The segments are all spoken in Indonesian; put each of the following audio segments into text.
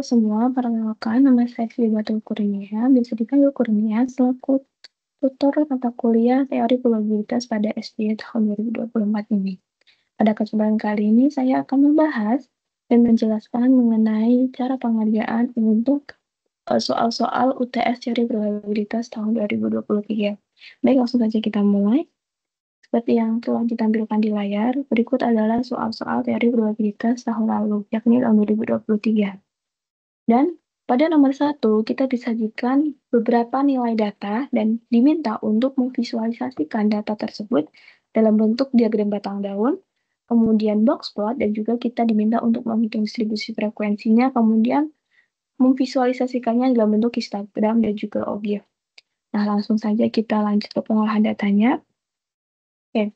semua, perkenalkan nama saya Batul Kurnia, bisa dipanggil Kurnia, selaku tutor mata kuliah teori probabilitas pada SBY tahun 2024 ini. Pada kesempatan kali ini, saya akan membahas dan menjelaskan mengenai cara pengerjaan untuk soal-soal UTS teori probabilitas tahun 2023. Baik, langsung saja kita mulai. Seperti yang telah ditampilkan di layar, berikut adalah soal-soal teori probabilitas tahun lalu, yakni tahun 2023. Dan pada nomor 1, kita disajikan beberapa nilai data dan diminta untuk memvisualisasikan data tersebut dalam bentuk diagram batang daun, kemudian box plot, dan juga kita diminta untuk menghitung distribusi frekuensinya, kemudian memvisualisasikannya dalam bentuk histogram dan juga objek. Nah, langsung saja kita lanjut ke pengolahan datanya. Oke,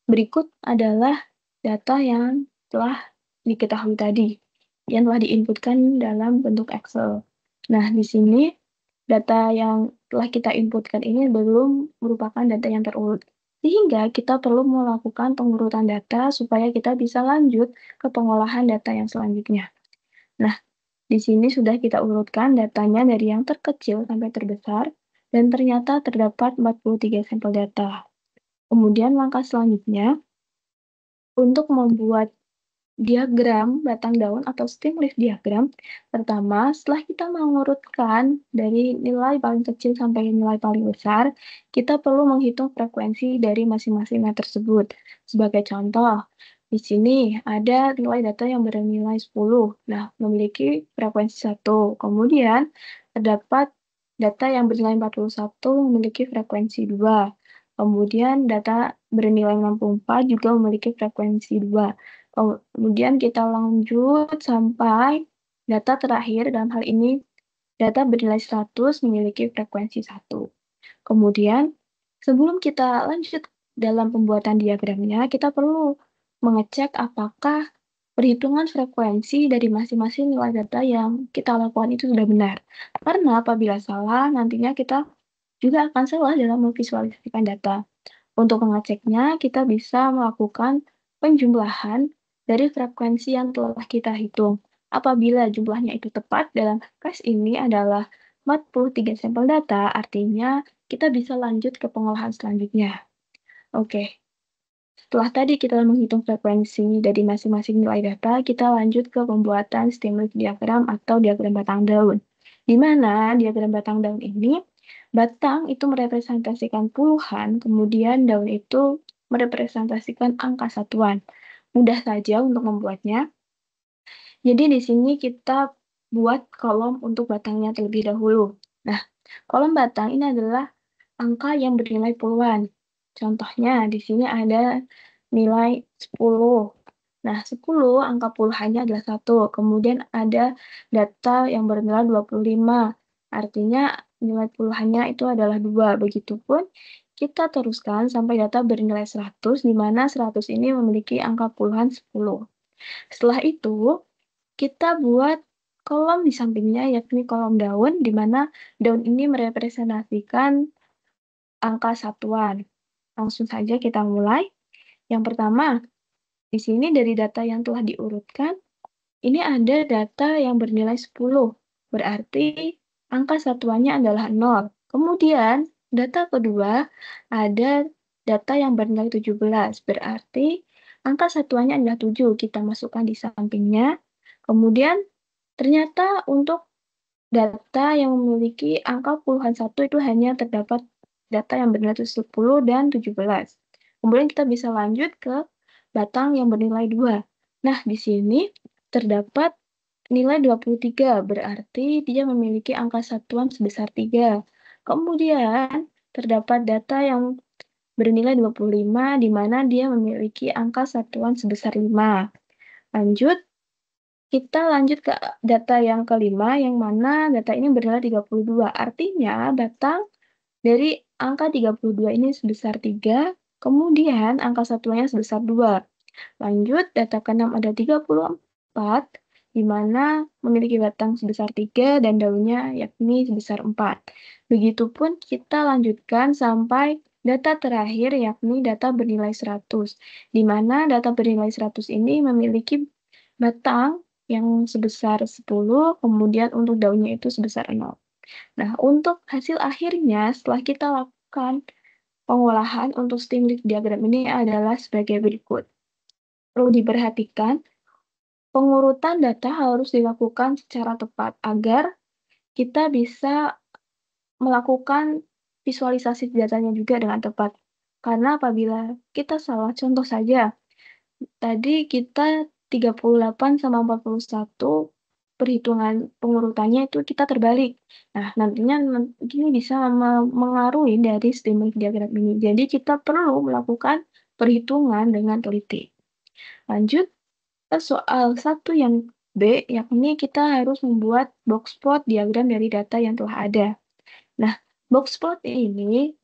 berikut adalah data yang telah diketahui tadi, yang telah diinputkan dalam bentuk Excel. Nah, di sini data yang telah kita inputkan ini belum merupakan data yang terurut. Sehingga kita perlu melakukan pengurutan data supaya kita bisa lanjut ke pengolahan data yang selanjutnya. Nah, di sini sudah kita urutkan datanya dari yang terkecil sampai terbesar, dan ternyata terdapat 43 sampel data. Kemudian langkah selanjutnya, untuk membuat diagram batang daun atau stimulus diagram, pertama, setelah kita mengurutkan dari nilai paling kecil sampai nilai paling besar, kita perlu menghitung frekuensi dari masing-masing nilai tersebut. Sebagai contoh, di sini ada nilai data yang bernilai 10, nah memiliki frekuensi 1. Kemudian, terdapat data yang bernilai 41 memiliki frekuensi 2. Kemudian, data bernilai 64 juga memiliki frekuensi 2. Kemudian kita lanjut sampai data terakhir, dalam hal ini data bernilai 100 memiliki frekuensi 1. Kemudian, sebelum kita lanjut dalam pembuatan diagramnya, kita perlu mengecek apakah perhitungan frekuensi dari masing-masing nilai data yang kita lakukan itu sudah benar. Karena apabila salah, nantinya kita juga akan salah dalam memvisualisasikan data. Untuk mengeceknya, kita bisa melakukan penjumlahan dari frekuensi yang telah kita hitung. Apabila jumlahnya itu tepat, dalam case ini adalah 43 sampel data, artinya kita bisa lanjut ke pengolahan selanjutnya. Oke, setelah tadi kita menghitung frekuensi dari masing-masing nilai data, kita lanjut ke pembuatan stimulus diagram atau diagram batang daun. Di mana diagram batang daun ini, batang itu merepresentasikan puluhan, kemudian daun itu merepresentasikan angka satuan. Mudah saja untuk membuatnya. Jadi di sini kita buat kolom untuk batangnya terlebih dahulu. Nah, kolom batang ini adalah angka yang bernilai puluhan. Contohnya di sini ada nilai 10. Nah, 10 angka puluhannya adalah 1. Kemudian ada data yang bernilai 25. Artinya nilai puluhannya itu adalah 2. Begitupun kita teruskan sampai data bernilai 100, di mana 100 ini memiliki angka puluhan 10. Setelah itu, kita buat kolom di sampingnya, yakni kolom daun, di mana daun ini merepresentasikan angka satuan. Langsung saja kita mulai. Yang pertama, di sini dari data yang telah diurutkan, ini ada data yang bernilai 10. Berarti angka satuannya adalah 0. Kemudian, data kedua ada data yang bernilai 17. Berarti angka satuannya adalah 7. Kita masukkan di sampingnya. Kemudian, ternyata untuk data yang memiliki angka puluhan 1 itu hanya terdapat data yang bernilai 10 dan 17. Kemudian kita bisa lanjut ke batang yang bernilai 2. Nah, di sini terdapat nilai 23, berarti dia memiliki angka satuan sebesar 3. Kemudian, terdapat data yang bernilai 25, di mana dia memiliki angka satuan sebesar 5. Lanjut, kita lanjut ke data yang kelima, yang mana data ini bernilai 32. Artinya, batang dari angka 32 ini sebesar 3, kemudian angka satuannya sebesar 2. Lanjut, data ke-6 ada 34, di mana memiliki batang sebesar 3 dan daunnya yakni sebesar 4. Begitupun kita lanjutkan sampai data terakhir yakni data bernilai 100, di mana data bernilai 100 ini memiliki batang yang sebesar 10, kemudian untuk daunnya itu sebesar 0. Nah, untuk hasil akhirnya setelah kita lakukan pengolahan untuk stimulus diagram ini adalah sebagai berikut. Perlu diperhatikan, pengurutan data harus dilakukan secara tepat agar kita bisa melakukan visualisasi datanya juga dengan tepat. Karena apabila kita salah, contoh saja, tadi kita 38 sama 41 perhitungan pengurutannya itu kita terbalik. Nah, nantinya ini bisa mengaruhi dari stimulus diagram ini. Jadi kita perlu melakukan perhitungan dengan teliti. Lanjut ke soal 1 yang B, yakni kita harus membuat box plot diagram dari data yang telah ada. Nah, box plot ini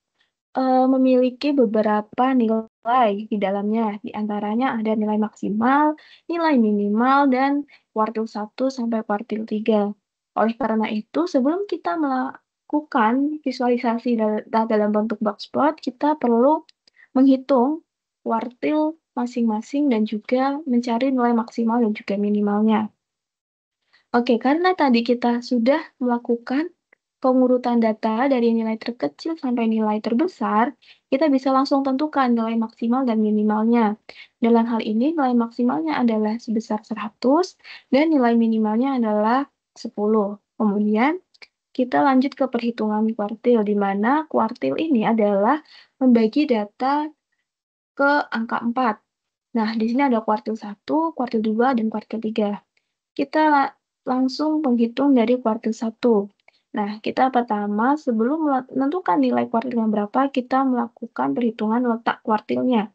memiliki beberapa nilai di dalamnya. Di antaranya ada nilai maksimal, nilai minimal, dan kuartil 1 sampai kuartil 3. Oleh karena itu, sebelum kita melakukan visualisasi data dalam bentuk box plot, kita perlu menghitung kuartil masing-masing dan juga mencari nilai maksimal dan juga minimalnya. Oke, karena tadi kita sudah melakukan pengurutan data dari nilai terkecil sampai nilai terbesar, kita bisa langsung tentukan nilai maksimal dan minimalnya. Dalam hal ini, nilai maksimalnya adalah sebesar 100 dan nilai minimalnya adalah 10. Kemudian, kita lanjut ke perhitungan kuartil, di mana kuartil ini adalah membagi data ke angka 4. Nah, di sini ada kuartil 1, kuartil 2, dan kuartil 3. Kita langsung menghitung dari kuartil 1. Nah, kita pertama sebelum menentukan nilai kuartilnya berapa, kita melakukan perhitungan letak kuartilnya.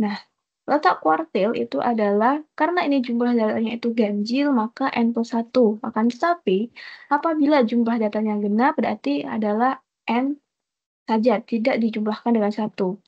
Nah, letak kuartil itu adalah, karena ini jumlah datanya itu ganjil, maka N plus 1. Akan tetapi, apabila jumlah datanya genap, berarti adalah N saja, tidak dijumlahkan dengan 1.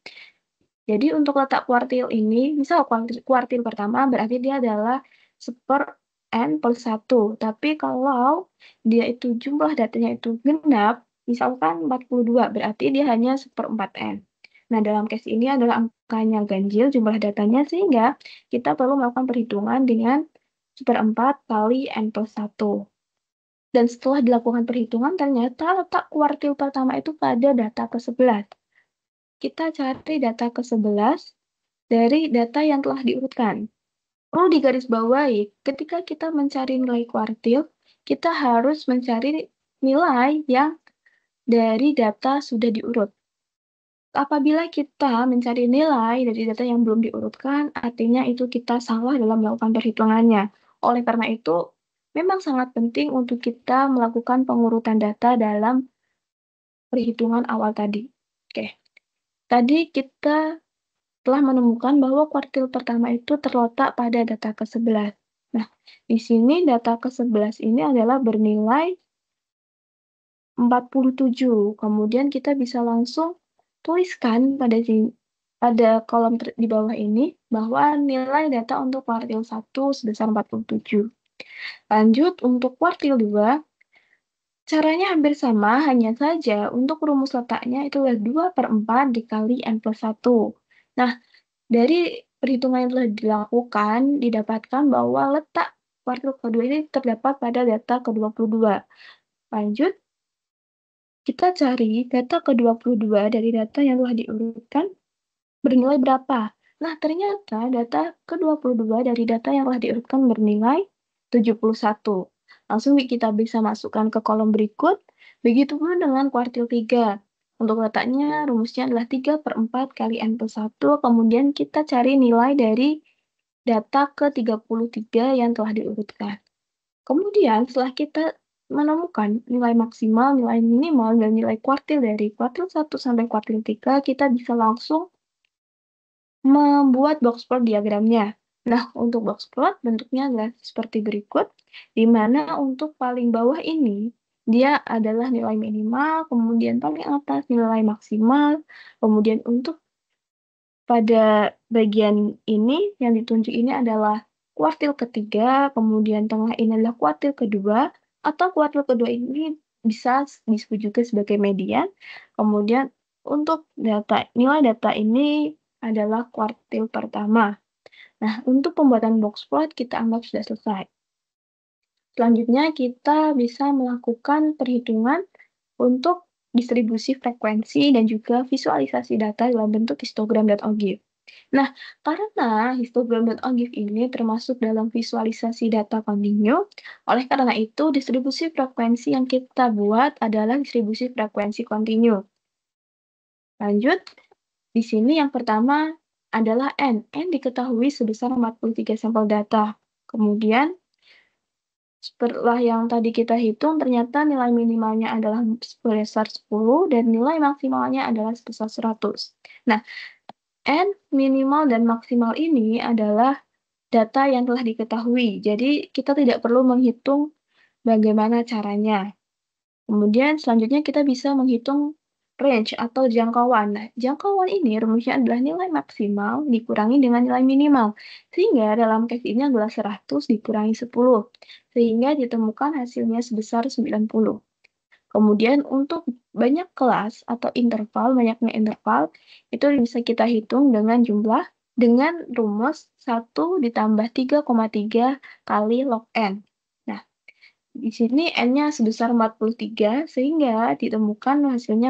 Jadi untuk letak kuartil ini, misal kuartil pertama berarti dia adalah 1/n plus 1. Tapi kalau dia itu jumlah datanya itu genap, misalkan 42, berarti dia hanya 1/4n. Nah, dalam case ini adalah angkanya ganjil jumlah datanya, sehingga kita perlu melakukan perhitungan dengan 1/4 kali n plus 1. Dan setelah dilakukan perhitungan, ternyata letak kuartil pertama itu pada data ke-11. Kita cari data ke-11 dari data yang telah diurutkan. Perlu digarisbawahi, ketika kita mencari nilai kuartil, kita harus mencari nilai yang dari data sudah diurut. Apabila kita mencari nilai dari data yang belum diurutkan, artinya itu kita salah dalam melakukan perhitungannya. Oleh karena itu, memang sangat penting untuk kita melakukan pengurutan data dalam perhitungan awal tadi. Oke. Tadi kita telah menemukan bahwa kuartil pertama itu terletak pada data ke-11. Nah, di sini data ke-11 ini adalah bernilai 47. Kemudian kita bisa langsung tuliskan pada kolom di bawah ini bahwa nilai data untuk kuartil 1 sebesar 47. Lanjut untuk kuartil 2, caranya hampir sama, hanya saja untuk rumus letaknya itu adalah 2/4 dikali N plus 1. Nah, dari perhitungan yang telah dilakukan, didapatkan bahwa letak kuartil kedua ini terdapat pada data ke-22. Lanjut, kita cari data ke-22 dari data yang telah diurutkan bernilai berapa. Nah, ternyata data ke-22 dari data yang telah diurutkan bernilai 71. Langsung kita bisa masukkan ke kolom berikut. Begitu pula dengan kuartil 3. Untuk letaknya, rumusnya adalah 3/4 kali N plus 1. Kemudian kita cari nilai dari data ke-33 yang telah diurutkan. Kemudian, setelah kita menemukan nilai maksimal, nilai minimal, dan nilai kuartil dari kuartil 1 sampai kuartil 3, kita bisa langsung membuat box plot diagramnya. Nah, untuk box plot bentuknya adalah seperti berikut, di mana untuk paling bawah ini, dia adalah nilai minimal, kemudian paling atas nilai maksimal, kemudian untuk pada bagian ini, yang ditunjuk ini adalah kuartil ketiga, kemudian tengah ini adalah kuartil kedua, atau kuartil kedua ini bisa disebut juga sebagai median. Kemudian untuk nilai data ini adalah kuartil pertama. Nah, untuk pembuatan box plot kita anggap sudah selesai. Selanjutnya, kita bisa melakukan perhitungan untuk distribusi frekuensi dan juga visualisasi data dalam bentuk histogram dan OGIF. Nah, karena histogram dan OGIF ini termasuk dalam visualisasi data kontinu, oleh karena itu distribusi frekuensi yang kita buat adalah distribusi frekuensi kontinu. Lanjut, di sini yang pertama adalah N. N diketahui sebesar 43 sampel data. Kemudian, setelah yang tadi kita hitung, ternyata nilai minimalnya adalah sebesar 10 dan nilai maksimalnya adalah sebesar 100. Nah, N minimal dan maksimal ini adalah data yang telah diketahui. Jadi, kita tidak perlu menghitung bagaimana caranya. Kemudian, selanjutnya kita bisa menghitung range atau jangkauan. Nah, jangkauan ini rumusnya adalah nilai maksimal dikurangi dengan nilai minimal. Sehingga dalam case ini adalah 100 dikurangi 10. Sehingga ditemukan hasilnya sebesar 90. Kemudian untuk banyak kelas atau interval, banyaknya interval, itu bisa kita hitung dengan rumus 1 ditambah 3,3 kali log N. Nah, di sini N-nya sebesar 43, sehingga ditemukan hasilnya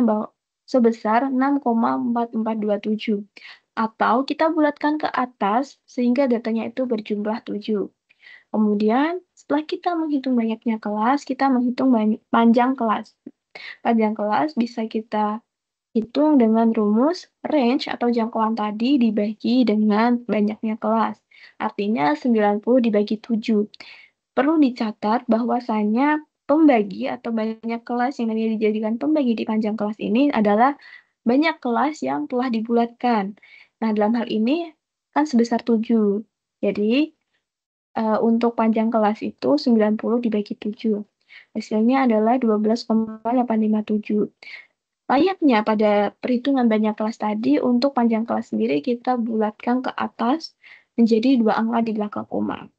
sebesar 6,4427. Atau kita bulatkan ke atas, sehingga datanya itu berjumlah 7. Kemudian, setelah kita menghitung banyaknya kelas, kita menghitung panjang kelas. Panjang kelas bisa kita hitung dengan rumus range atau jangkauan tadi dibagi dengan banyaknya kelas. Artinya 90 dibagi 7. Perlu dicatat bahwasanya pembagi atau banyak kelas yang nanti dijadikan pembagi di panjang kelas ini adalah banyak kelas yang telah dibulatkan. Nah, dalam hal ini kan sebesar 7. Jadi, untuk panjang kelas itu 90 dibagi 7. Hasilnya adalah 12,857. Layaknya pada perhitungan banyak kelas tadi, untuk panjang kelas sendiri kita bulatkan ke atas menjadi 2 angka di belakang koma.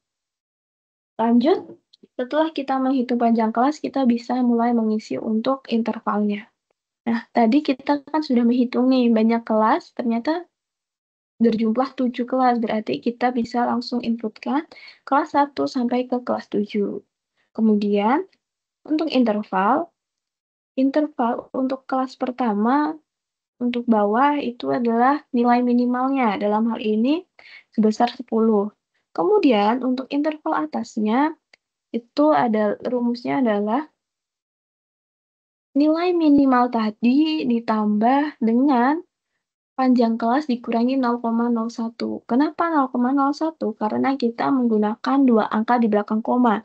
Lanjut, setelah kita menghitung panjang kelas, kita bisa mulai mengisi untuk intervalnya. Nah, tadi kita kan sudah menghitung nih banyak kelas, ternyata berjumlah 7 kelas, berarti kita bisa langsung inputkan kelas 1 sampai ke kelas 7. Kemudian, untuk interval untuk kelas pertama, untuk bawah itu adalah nilai minimalnya, dalam hal ini sebesar 10. Kemudian, untuk interval atasnya, itu ada rumusnya adalah nilai minimal tadi ditambah dengan panjang kelas dikurangi 0,01. Kenapa 0,01? Karena kita menggunakan 2 angka di belakang koma.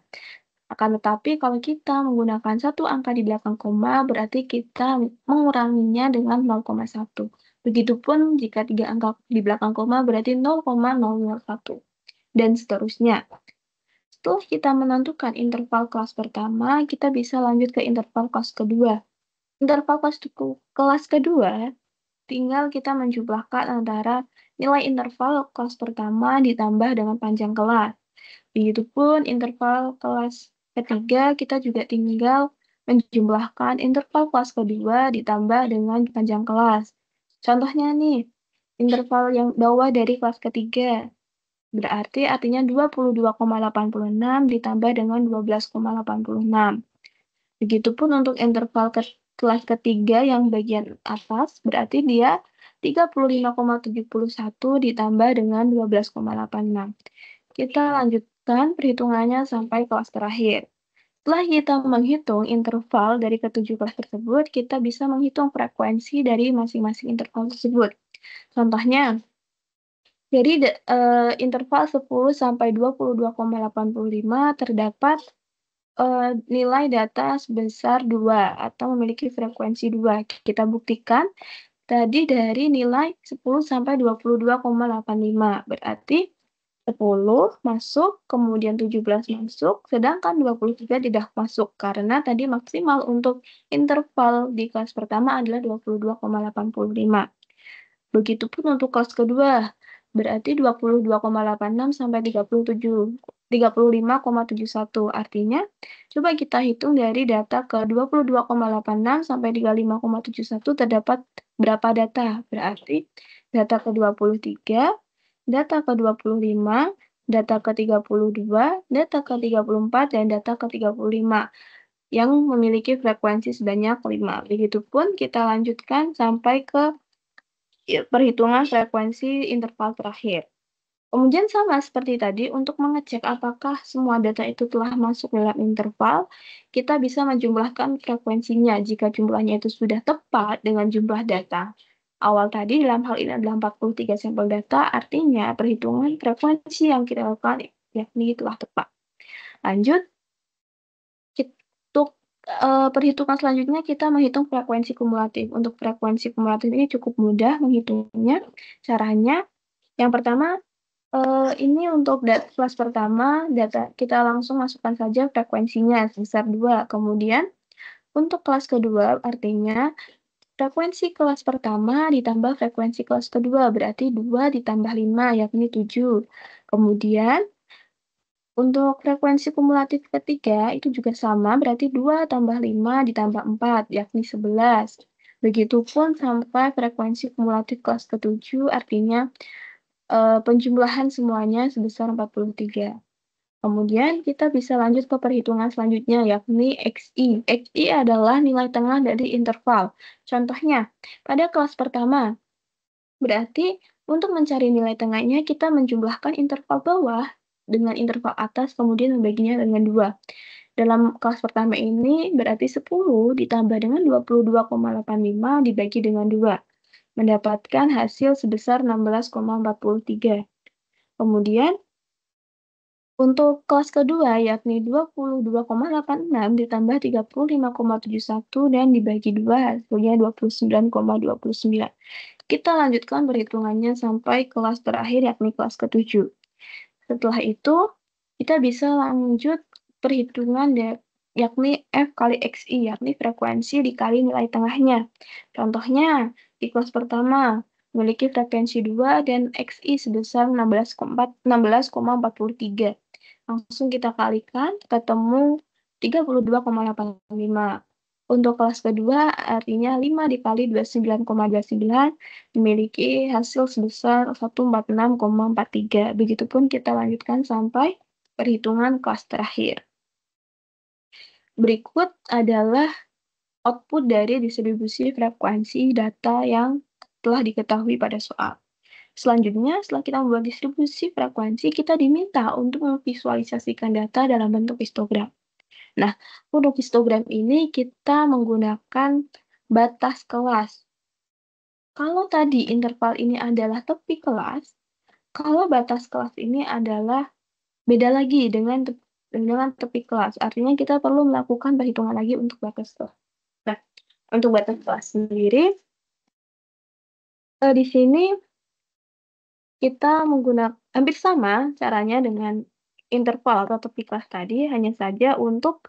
Akan tetapi kalau kita menggunakan 1 angka di belakang koma, berarti kita menguranginya dengan 0,1. Begitupun jika 3 angka di belakang koma, berarti 0,001. Dan seterusnya. Setelah kita menentukan interval kelas pertama, kita bisa lanjut ke interval kelas kedua. Interval kelas kedua, tinggal kita menjumlahkan antara nilai interval kelas pertama ditambah dengan panjang kelas. Begitupun interval kelas ketiga, kita juga tinggal menjumlahkan interval kelas kedua ditambah dengan panjang kelas. Contohnya nih, interval yang bawah dari kelas ketiga. Berarti artinya 22,86 ditambah dengan 12,86. Begitupun untuk interval kelas ketiga yang bagian atas, berarti dia 35,71 ditambah dengan 12,86. Kita lanjutkan perhitungannya sampai kelas terakhir. Setelah kita menghitung interval dari ketujuh kelas tersebut, kita bisa menghitung frekuensi dari masing-masing interval tersebut. Contohnya, dari interval 10 sampai 22,85 terdapat nilai data sebesar 2 atau memiliki frekuensi 2. Kita buktikan tadi dari nilai 10 sampai 22,85. Berarti 10 masuk, kemudian 17 masuk, sedangkan 23 tidak masuk karena tadi maksimal untuk interval di kelas pertama adalah 22,85. Begitupun untuk kelas kedua, berarti 22,86 sampai 35,71. Artinya, coba kita hitung dari data ke 22,86 sampai 35,71 terdapat berapa data? Berarti data ke 23, data ke 25, data ke-32, data ke-34, dan data ke-35 yang memiliki frekuensi sebanyak 5. Begitupun kita lanjutkan sampai ke perhitungan frekuensi interval terakhir. Kemudian sama seperti tadi, untuk mengecek apakah semua data itu telah masuk dalam interval, kita bisa menjumlahkan frekuensinya jika jumlahnya itu sudah tepat dengan jumlah data. Awal tadi dalam hal ini adalah 43 sampel data, artinya perhitungan frekuensi yang kita lakukan yakni telah tepat. Lanjut, untuk perhitungan selanjutnya kita menghitung frekuensi kumulatif. Untuk frekuensi kumulatif ini cukup mudah menghitungnya. Caranya, yang pertama, ini untuk kelas pertama, data kita langsung masukkan saja frekuensinya sebesar 2. Kemudian, untuk kelas kedua, artinya frekuensi kelas pertama ditambah frekuensi kelas kedua, berarti 2 ditambah 5, yakni 7. Kemudian, untuk frekuensi kumulatif ketiga, itu juga sama, berarti 2 tambah 5 ditambah 4, yakni 11. Begitupun sampai frekuensi kumulatif kelas ke-7, artinya penjumlahan semuanya sebesar 43. Kemudian kita bisa lanjut ke perhitungan selanjutnya, yakni XI. XI adalah nilai tengah dari interval. Contohnya, pada kelas pertama, berarti untuk mencari nilai tengahnya, kita menjumlahkan interval bawah dengan interval atas, kemudian membaginya dengan 2. Dalam kelas pertama ini, berarti 10 ditambah dengan 22,85 dibagi dengan 2. Mendapatkan hasil sebesar 16,43. Kemudian, untuk kelas kedua, yakni 22,86 ditambah 35,71 dan dibagi 2, hasilnya 29,29. Kita lanjutkan perhitungannya sampai kelas terakhir, yakni kelas ke-7. Setelah itu, kita bisa lanjut perhitungan yakni F kali XI, yakni frekuensi dikali nilai tengahnya. Contohnya, di kelas pertama, memiliki frekuensi 2 dan XI sebesar 16,43. Langsung kita kalikan, ketemu 32,85. Untuk kelas kedua, artinya 5 dikali 29,29 memiliki hasil sebesar 146,43. Begitupun kita lanjutkan sampai perhitungan kelas terakhir. Berikut adalah output dari distribusi frekuensi data yang telah diketahui pada soal. Selanjutnya, setelah kita membuat distribusi frekuensi, kita diminta untuk memvisualisasikan data dalam bentuk histogram. Nah, untuk histogram ini kita menggunakan batas kelas. Kalau tadi interval ini adalah tepi kelas, kalau batas kelas ini adalah beda lagi dengan tepi kelas. Artinya kita perlu melakukan perhitungan lagi untuk batas kelas. Nah, untuk batas kelas sendiri, di sini kita menggunakan hampir sama caranya dengan interval atau tepi kelas tadi, hanya saja untuk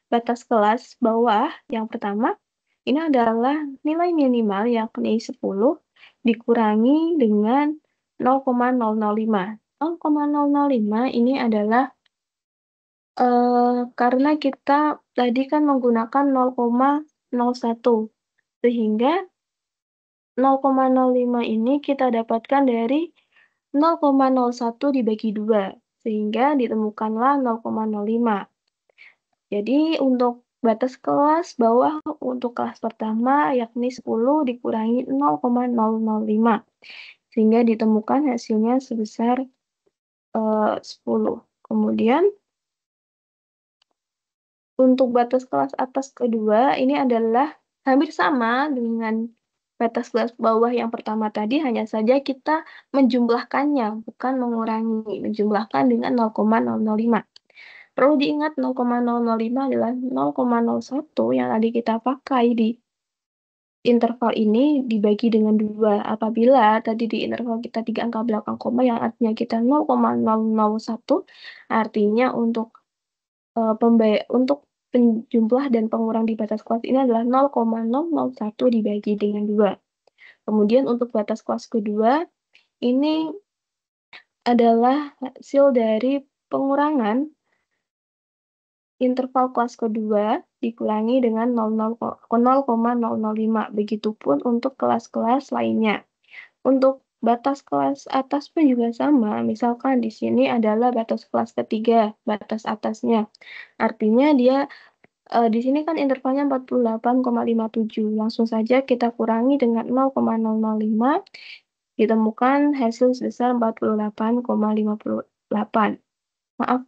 batas kelas bawah yang pertama, ini adalah nilai minimal yakni 10 dikurangi dengan 0,005. 0,005 ini adalah karena kita tadi kan menggunakan 0,01, sehingga 0,05 ini kita dapatkan dari 0,01 dibagi 2, sehingga ditemukanlah 0,05. Jadi untuk batas kelas bawah untuk kelas pertama yakni 10 dikurangi 0,005, sehingga ditemukan hasilnya sebesar 10. Kemudian untuk batas kelas atas kedua ini adalah hampir sama dengan batas kelas bawah yang pertama tadi, hanya saja kita menjumlahkannya, bukan mengurangi, menjumlahkan dengan 0,005. Perlu diingat 0,005 adalah 0,01 yang tadi kita pakai di interval ini dibagi dengan 2. Apabila tadi di interval kita 3 angka belakang koma yang artinya kita 0,001, artinya untuk untuk penjumlah dan pengurang di batas kelas ini adalah 0,001 dibagi dengan 2. Kemudian untuk batas kelas kedua, ini adalah hasil dari pengurangan interval kelas kedua dikurangi dengan 0,005. Begitupun untuk kelas-kelas lainnya. Untuk Batas kelas atas pun juga sama. Misalkan di sini adalah batas kelas ketiga, batas atasnya. Artinya dia di sini kan intervalnya 48,57. Langsung saja kita kurangi dengan 0,005, ditemukan hasil sebesar 48,58. Maaf,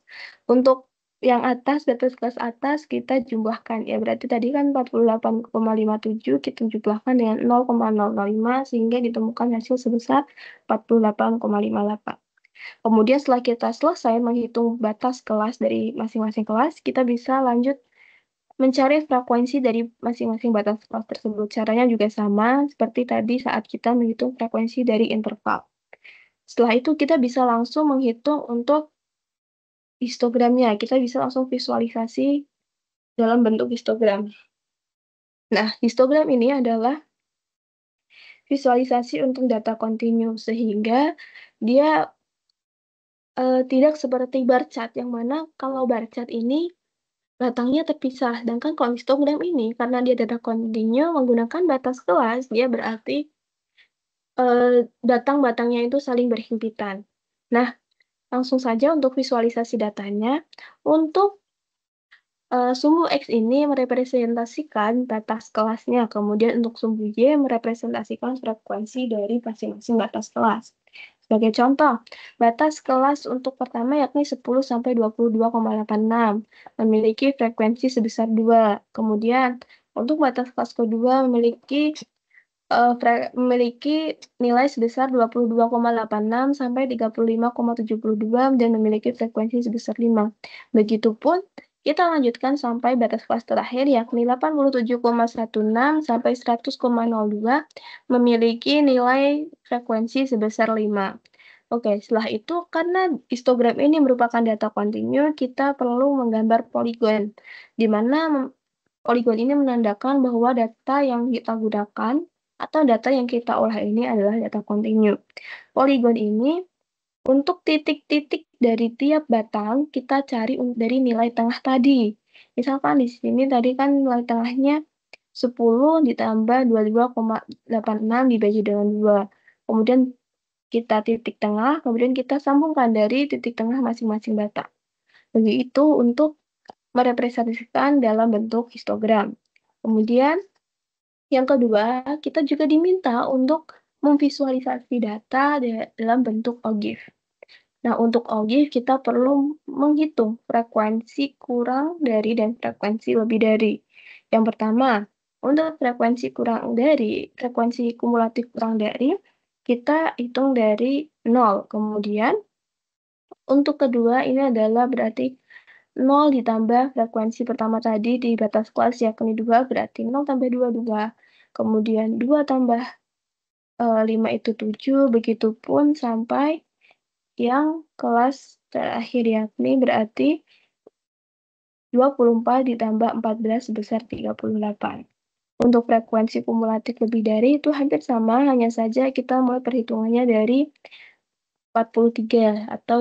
untuk yang atas, batas kelas atas kita jumlahkan ya. Berarti tadi kan 48,57 kita jumlahkan dengan 0,005 sehingga ditemukan hasil sebesar 48,58. Kemudian setelah kita selesai menghitung batas kelas dari masing-masing kelas, kita bisa lanjut mencari frekuensi dari masing-masing batas kelas tersebut. Caranya juga sama seperti tadi saat kita menghitung frekuensi dari interval. Setelah itu kita bisa langsung menghitung untuk histogramnya. Kita bisa langsung visualisasi dalam bentuk histogram. Nah, histogram ini adalah visualisasi untuk data kontinu, sehingga dia tidak seperti bar chart, yang mana kalau bar chart ini batangnya terpisah. Sedangkan kalau histogram ini, karena dia data kontinu menggunakan batas kelas, dia berarti batang-batangnya itu saling berhimpitan. Nah, langsung saja untuk visualisasi datanya. Untuk sumbu X ini merepresentasikan batas kelasnya, kemudian untuk sumbu Y merepresentasikan frekuensi dari masing-masing batas kelas. Sebagai contoh, batas kelas untuk pertama yakni 10 sampai 22,86 memiliki frekuensi sebesar 2. Kemudian untuk batas kelas kedua memiliki nilai sebesar 22,86 sampai 35,72 dan memiliki frekuensi sebesar 5. Begitupun kita lanjutkan sampai batas kelas terakhir yakni 87,16 sampai 100,02 memiliki nilai frekuensi sebesar 5. Oke, setelah itu karena histogram ini merupakan data kontinu, kita perlu menggambar poligon, di mana poligon ini menandakan bahwa data yang kita gunakan atau data yang kita olah ini adalah data kontinu. Poligon ini untuk titik-titik dari tiap batang kita cari dari nilai tengah tadi. Misalkan di sini tadi kan nilai tengahnya 10 ditambah 22,86 dibagi dengan 2. Kemudian kita titik tengah, kemudian kita sambungkan dari titik tengah masing-masing batang. Begitu untuk merepresentasikan dalam bentuk histogram. Kemudian yang kedua, kita juga diminta untuk memvisualisasi data dalam bentuk OGIF. Nah, untuk OGIF kita perlu menghitung frekuensi kurang dari dan frekuensi lebih dari. Yang pertama, untuk frekuensi kumulatif kurang dari, kita hitung dari 0. Kemudian, untuk kedua ini adalah berarti 0 ditambah frekuensi pertama tadi di batas kelas yakni 2, berarti 0 tambah 2, 2. Kemudian 2 tambah 5 itu 7, begitupun sampai yang kelas terakhir yakni berarti 24 ditambah 14 sebesar 38. Untuk frekuensi kumulatif lebih dari itu hampir sama, hanya saja kita mulai perhitungannya dari 43 atau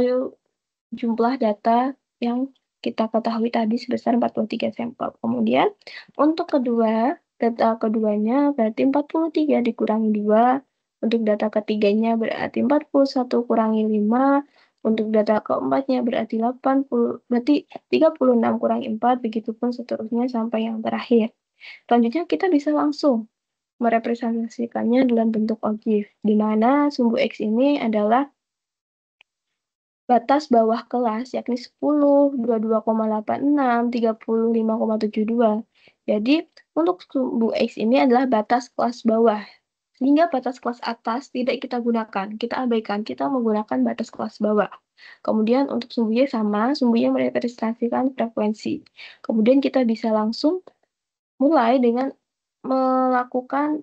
jumlah data yang kita ketahui tadi sebesar 43 sampel. Kemudian untuk data keduanya berarti 43 dikurangi 2. Untuk data ketiganya berarti 41 kurangi 5. Untuk data keempatnya berarti 36 kurangi 4, begitupun seterusnya sampai yang terakhir. Selanjutnya kita bisa langsung merepresentasikannya dalam bentuk OGIF, di mana sumbu X ini adalah batas bawah kelas yakni 10, 22,86, 35,72. Jadi, untuk sumbu X ini adalah batas kelas bawah. Sehingga batas kelas atas tidak kita gunakan, kita abaikan, kita menggunakan batas kelas bawah. Kemudian untuk sumbu Y sama, sumbu Y merepresentasikan frekuensi. Kemudian kita bisa langsung mulai dengan melakukan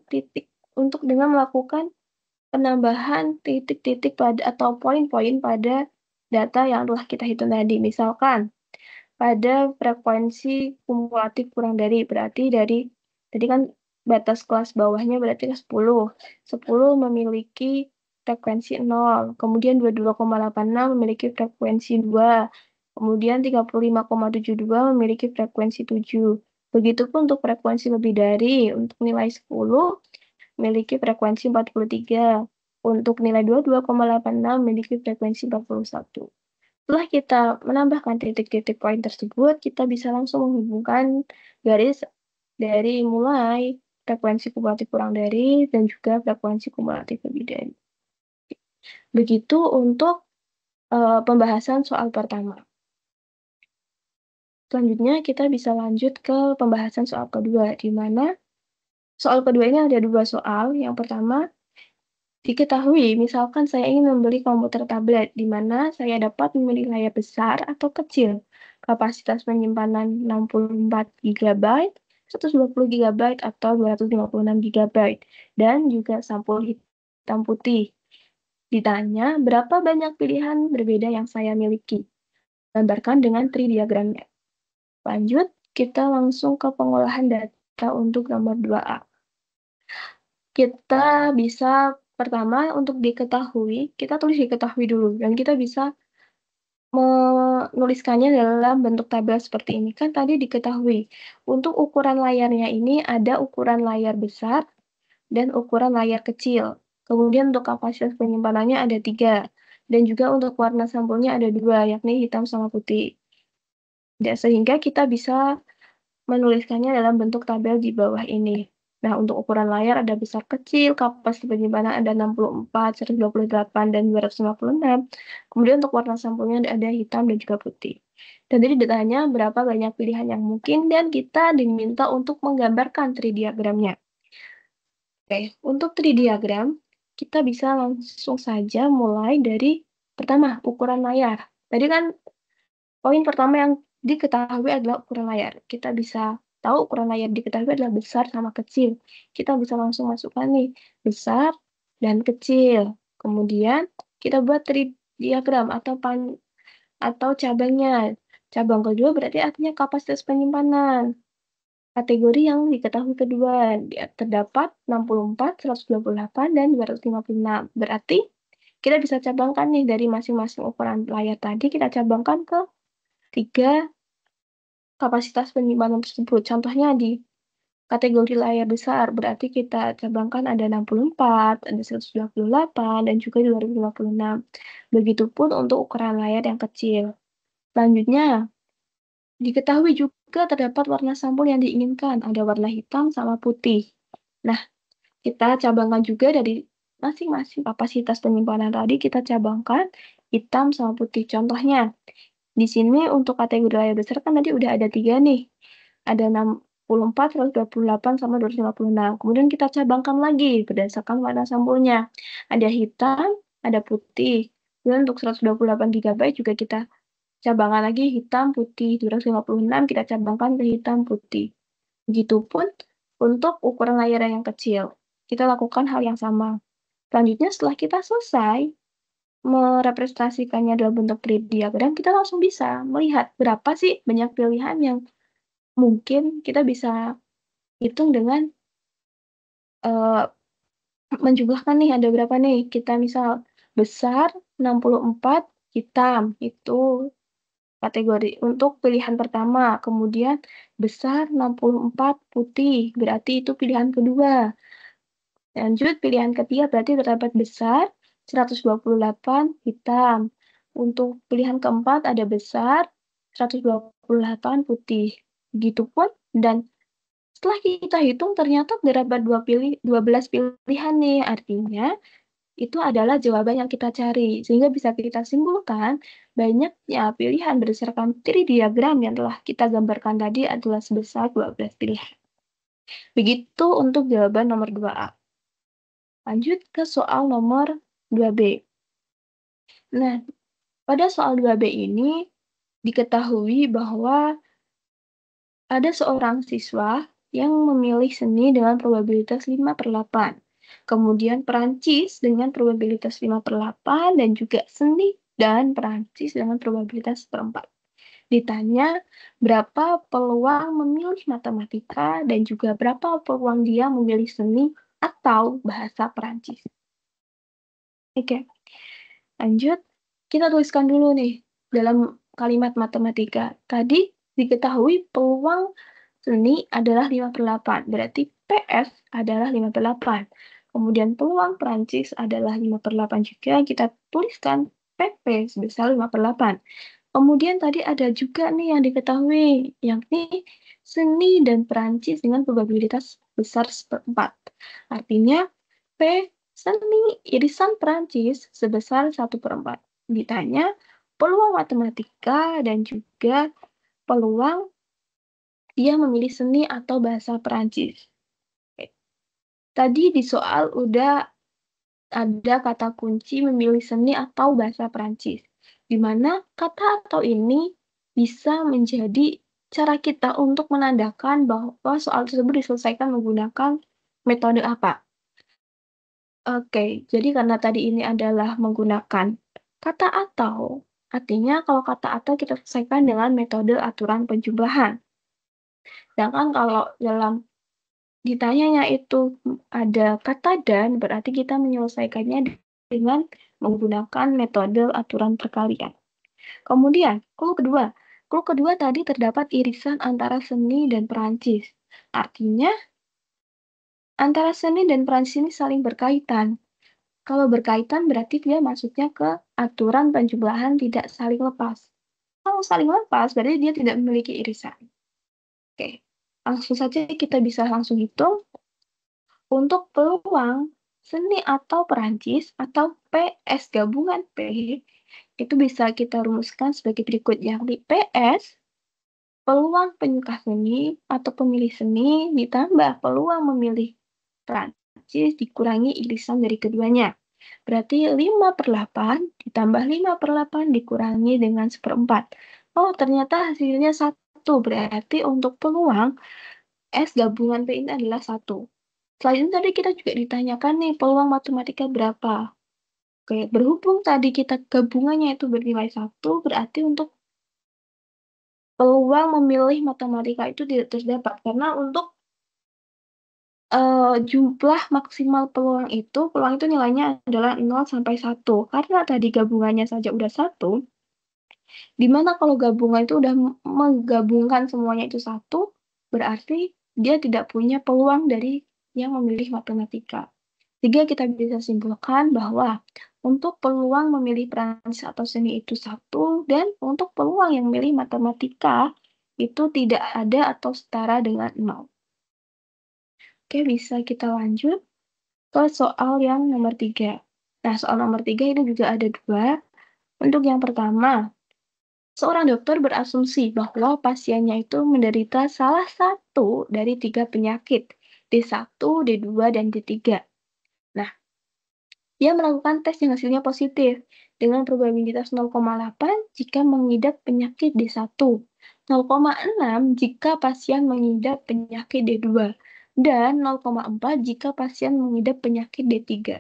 penambahan titik-titik pada atau poin-poin pada data yang telah kita hitung tadi. Misalkan pada frekuensi kumulatif kurang dari, berarti dari tadi kan batas kelas bawahnya berarti 10. 10 memiliki frekuensi 0, kemudian 22,86 memiliki frekuensi 2, kemudian 35,72 memiliki frekuensi 7. Begitupun untuk frekuensi lebih dari, untuk nilai 10 memiliki frekuensi 43. Untuk nilai 22,86 memiliki frekuensi 41. Setelah kita menambahkan titik-titik poin tersebut, kita bisa langsung menghubungkan garis dari mulai frekuensi kumulatif kurang dari dan juga frekuensi kumulatif lebih dari. Begitu untuk pembahasan soal pertama. Selanjutnya kita bisa lanjut ke pembahasan soal kedua, di mana soal kedua ini ada dua soal. Yang pertama, diketahui, misalkan saya ingin membeli komputer tablet, di mana saya dapat memilih layar besar atau kecil, kapasitas penyimpanan 64 GB, 120 GB, atau 256 GB, dan juga sampul hitam putih. Ditanya, berapa banyak pilihan berbeda yang saya miliki? Gambarkan dengan tridiagramnya. Lanjut, kita langsung ke pengolahan data untuk nomor 2A. Kita bisa pertama untuk diketahui, kita tulis diketahui dulu, dan kita bisa menuliskannya dalam bentuk tabel seperti ini. Kan tadi diketahui, untuk ukuran layarnya ini ada ukuran layar besar dan ukuran layar kecil. Kemudian untuk kapasitas penyimpanannya ada 3, dan juga untuk warna sampulnya ada 2, yakni hitam sama putih. Sehingga kita bisa menuliskannya dalam bentuk tabel di bawah ini. Nah, untuk ukuran layar ada besar kecil, kapasitas penyimpanan ada 64, 128, dan 256. Kemudian untuk warna sampulnya ada hitam dan juga putih. Dan tadi ditanya berapa banyak pilihan yang mungkin, dan kita diminta untuk menggambarkan tridiagramnya. Oke, untuk tridiagram, kita bisa langsung saja mulai dari pertama, ukuran layar. Tadi kan poin pertama yang diketahui adalah ukuran layar. Kita bisa tahu ukuran layar diketahui adalah besar sama kecil. Kita bisa langsung masukkan nih, besar dan kecil. Kemudian kita buat tridiagram atau cabangnya. Cabang kedua berarti artinya kapasitas penyimpanan. Kategori yang diketahui kedua, terdapat 64, 128, dan 256. Berarti kita bisa cabangkan nih dari masing-masing ukuran layar tadi, kita cabangkan ke 3 kapasitas penyimpanan tersebut. Contohnya di kategori layar besar, berarti kita cabangkan ada 64, ada 128, dan juga 256. Begitupun untuk ukuran layar yang kecil. Selanjutnya, diketahui juga terdapat warna sampul yang diinginkan, ada warna hitam sama putih. Nah, kita cabangkan juga dari masing-masing kapasitas penyimpanan tadi, kita cabangkan hitam sama putih. Contohnya, di sini untuk kategori layar besar kan tadi udah ada 3 nih. Ada 64, 128, sama 256. Kemudian kita cabangkan lagi berdasarkan warna sampulnya. Ada hitam, ada putih. Kemudian untuk 128 GB juga kita cabangkan lagi hitam, putih. 256 kita cabangkan ke hitam, putih. Begitupun untuk ukuran layar yang kecil. Kita lakukan hal yang sama. Selanjutnya setelah kita selesai merepresentasikannya dalam bentuk tridiagram, kita langsung bisa melihat berapa sih banyak pilihan yang mungkin kita bisa hitung dengan menjumlahkan nih ada berapa nih. Kita misal besar 64, hitam itu kategori untuk pilihan pertama. Kemudian besar 64, putih, berarti itu pilihan kedua. Lanjut, pilihan ketiga berarti terdapat besar 128, hitam. Untuk pilihan keempat ada besar 128, putih. Begitupun, dan setelah kita hitung ternyata terdapat 12 pilihan nih. Artinya, itu adalah jawaban yang kita cari. Sehingga bisa kita simpulkan, banyaknya pilihan berdasarkan tridiagram yang telah kita gambarkan tadi adalah sebesar 12 pilihan. Begitu untuk jawaban nomor 2A. Lanjut ke soal nomor 2B. Nah, pada soal 2B ini diketahui bahwa ada seorang siswa yang memilih seni dengan probabilitas 5/8. Kemudian Perancis dengan probabilitas 5/8 dan juga seni dan Perancis dengan probabilitas 1/4. Ditanya berapa peluang memilih matematika dan juga berapa peluang dia memilih seni atau bahasa Perancis. Oke, lanjut. Kita tuliskan dulu nih dalam kalimat matematika. Tadi diketahui peluang seni adalah 5/8. Berarti PS adalah 5/8. Kemudian peluang Prancis adalah 5/8 juga, kita tuliskan PP sebesar 5/8. Kemudian tadi ada juga nih yang diketahui, yakni seni dan Prancis dengan probabilitas besar 1/4. Artinya P seni irisan Prancis sebesar 1/4. Ditanya peluang matematika dan juga peluang dia memilih seni atau bahasa Prancis. Tadi di soal udah ada kata kunci memilih seni atau bahasa Prancis, di mana kata atau ini bisa menjadi cara kita untuk menandakan bahwa soal tersebut diselesaikan menggunakan metode apa. Oke, jadi karena tadi ini adalah menggunakan kata atau, artinya kalau kata atau kita selesaikan dengan metode aturan penjumlahan. Sedangkan kalau dalam ditanyanya itu ada kata dan, berarti kita menyelesaikannya dengan menggunakan metode aturan perkalian. Kemudian, clue kedua tadi terdapat irisan antara seni dan Perancis. Artinya, antara seni dan Perancis ini saling berkaitan. Kalau berkaitan berarti dia masuknya ke aturan penjumlahan tidak saling lepas. Kalau saling lepas berarti dia tidak memiliki irisan. Oke, langsung saja kita bisa langsung hitung. Untuk peluang seni atau Perancis atau PS gabungan P itu bisa kita rumuskan sebagai berikut, yakni PS peluang penyuka seni atau pemilih seni ditambah peluang memilih Perancis dikurangi irisan dari keduanya. Berarti 5/8 ditambah 5/8 dikurangi dengan 1/4. Oh, ternyata hasilnya 1. Berarti untuk peluang S gabungan P ini adalah 1. Selain itu tadi kita juga ditanyakan nih peluang matematika berapa. Oke, berhubung tadi kita gabungannya itu bernilai 1, berarti untuk peluang memilih matematika itu tidak terdapat. Karena untuk jumlah maksimal peluang itu nilainya adalah 0 sampai 1. Karena tadi gabungannya saja udah 1, dimana kalau gabungan itu udah menggabungkan semuanya itu 1, berarti dia tidak punya peluang dari yang memilih matematika. Sehingga kita bisa simpulkan bahwa untuk peluang memilih Prancis atau seni itu 1, dan untuk peluang yang memilih matematika itu tidak ada atau setara dengan 0. Oke, bisa kita lanjut ke soal yang nomor 3. Nah, soal nomor 3 ini juga ada 2. Untuk yang pertama, seorang dokter berasumsi bahwa pasiennya itu menderita salah satu dari 3 penyakit, D1, D2, dan D3. Nah, dia melakukan tes yang hasilnya positif dengan probabilitas 0,8 jika mengidap penyakit D1, 0,6 jika pasien mengidap penyakit D2, dan 0,4 jika pasien mengidap penyakit D3.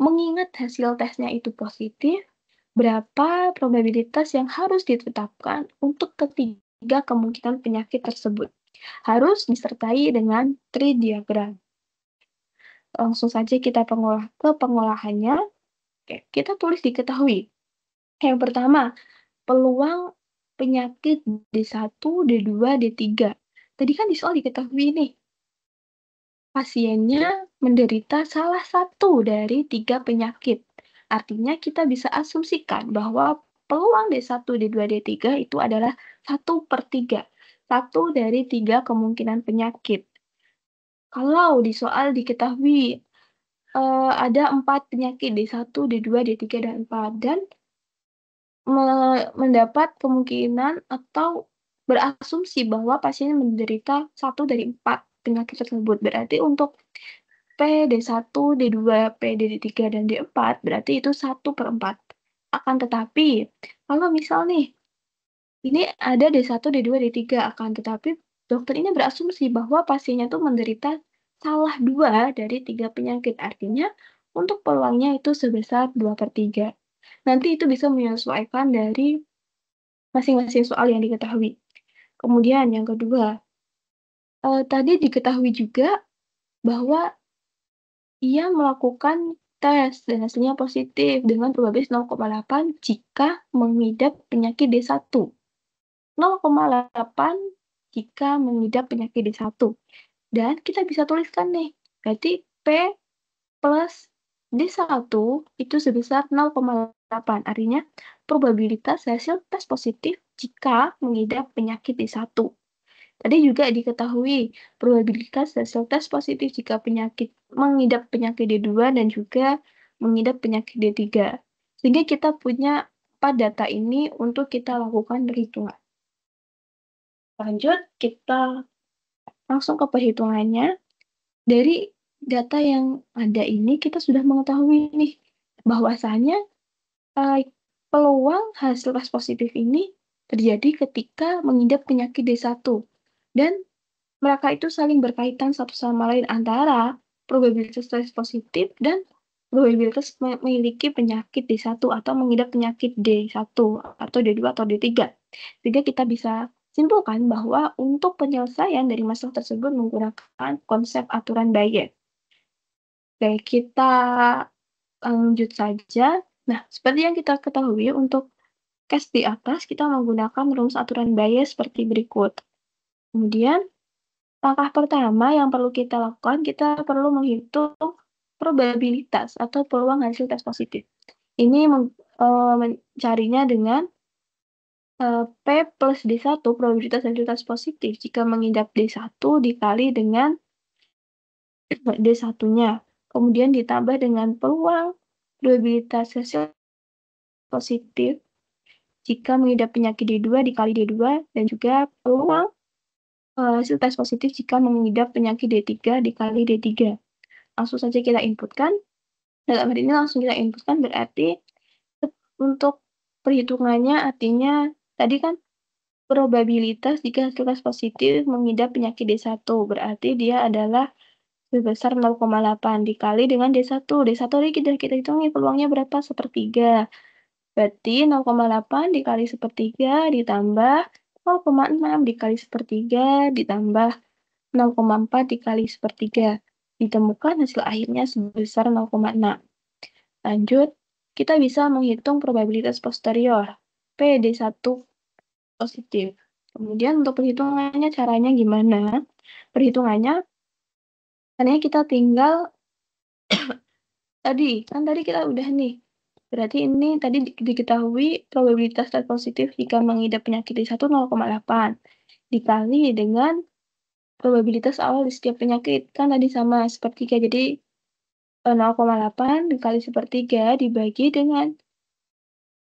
Mengingat hasil tesnya itu positif, berapa probabilitas yang harus ditetapkan untuk ketiga kemungkinan penyakit tersebut? Harus disertai dengan tree diagram. Langsung saja kita ke pengolahannya. Oke, kita tulis diketahui. Yang pertama, peluang penyakit D1, D2, D3. Tadi kan di soal diketahui nih, pasiennya menderita salah satu dari 3 penyakit. Artinya kita bisa asumsikan bahwa peluang D1, D2, D3 itu adalah 1/3. 1 dari 3 kemungkinan penyakit. Kalau di soal diketahui ada 4 penyakit D1, D2, D3, dan 4. Dan mendapat kemungkinan atau berasumsi bahwa pasien menderita 1 dari 4 penyakit tersebut. Berarti untuk P, D1, D2, P, D3, dan D4, berarti itu 1/4. Akan tetapi, kalau misal nih, ini ada D1, D2, D3, akan tetapi dokter ini berasumsi bahwa pasiennya tuh menderita salah 2 dari 3 penyakit. Artinya, untuk peluangnya itu sebesar 2/3. Nanti itu bisa menyesuaikan dari masing-masing soal yang diketahui. Kemudian yang kedua, tadi diketahui juga bahwa ia melakukan tes dan hasilnya positif dengan probabilitas 0,8 jika mengidap penyakit D1. 0,8 jika mengidap penyakit D1. Dan kita bisa tuliskan nih, berarti P plus D1 itu sebesar 0,8. Artinya probabilitas hasil tes positif jika mengidap penyakit D1. Tadi juga diketahui probabilitas hasil tes positif jika mengidap penyakit D2 dan juga mengidap penyakit D3. Sehingga kita punya 4 data ini untuk kita lakukan perhitungan. Lanjut, kita langsung ke perhitungannya. Dari data yang ada ini, kita sudah mengetahui nih, bahwasanya peluang hasil tes positif ini terjadi ketika mengidap penyakit D1. Dan mereka itu saling berkaitan satu sama lain antara probabilitas tes positif dan probabilitas memiliki penyakit D1 atau mengidap penyakit D1 atau D2 atau D3. Sehingga kita bisa simpulkan bahwa untuk penyelesaian dari masalah tersebut menggunakan konsep aturan Bayes. Oke, kita lanjut saja. Nah, seperti yang kita ketahui, untuk case di atas kita menggunakan rumus aturan Bayes seperti berikut. Kemudian, langkah pertama yang perlu kita lakukan, kita perlu menghitung probabilitas atau peluang hasil tes positif. Ini mencarinya dengan P plus D1, probabilitas hasil tes positif jika mengidap D1 dikali dengan D1-nya. Kemudian ditambah dengan peluang probabilitas hasil positif jika mengidap penyakit D2 dikali D2 dan juga peluang hasil tes positif jika mengidap penyakit D3 dikali D3. Langsung saja kita inputkan. Dalam hal ini langsung kita inputkan berarti untuk perhitungannya artinya tadi kan probabilitas jika hasil tes positif mengidap penyakit D1 berarti dia adalah sebesar 0,8 dikali dengan D1. D1 tadi kita hitung peluangnya berapa? Sepertiga. Berarti 0,8 dikali sepertiga ditambah 0,6 dikali sepertiga ditambah 0,4 dikali sepertiga. Ditemukan hasil akhirnya sebesar 0,6. Lanjut, kita bisa menghitung probabilitas posterior, PD1 positif. Kemudian untuk perhitungannya caranya gimana? Perhitungannya, caranya kita tinggal, tadi kita udah nih. Berarti ini tadi diketahui probabilitas tes positif jika mengidap penyakit D1 0,8. Dikali dengan probabilitas awal di setiap penyakit. Kan tadi sama sepertiga, jadi 0,8 dikali sepertiga dibagi dengan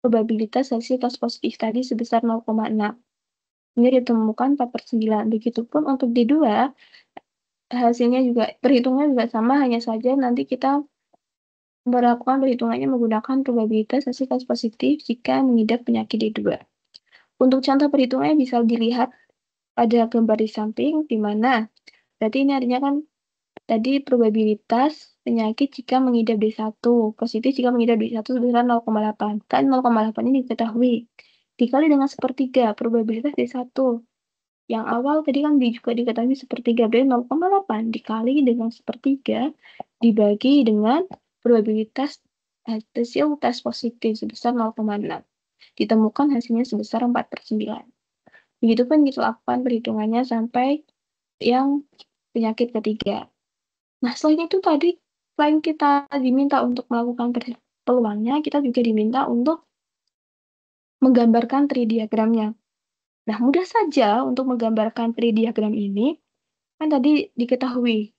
probabilitas hasil tes positif tadi sebesar 0,6. Ini ditemukan 4/9. Begitupun untuk D2, hasilnya juga, perhitungannya juga sama, hanya saja nanti kita melakukan perhitungannya menggunakan probabilitas hasil tes positif jika mengidap penyakit D2. Untuk contoh perhitungannya bisa dilihat pada gambar di samping, di mana berarti ini artinya kan tadi probabilitas penyakit jika mengidap D1, positif jika mengidap D1 sebesar 0,8. Kan 0,8 ini diketahui. Dikali dengan sepertiga, probabilitas D1. Yang awal tadi kan juga diketahui sepertiga, berarti 0,8 dikali dengan sepertiga dibagi dengan probabilitas hasil tes positif sebesar 0,6. Ditemukan hasilnya sebesar 4/9. Begitupun kita lakukan perhitungannya sampai yang penyakit ketiga. Nah, selain itu tadi, selain kita diminta untuk melakukan peluangnya, kita juga diminta untuk menggambarkan tridiagramnya. Nah, mudah saja untuk menggambarkan tridiagram ini, kan tadi diketahui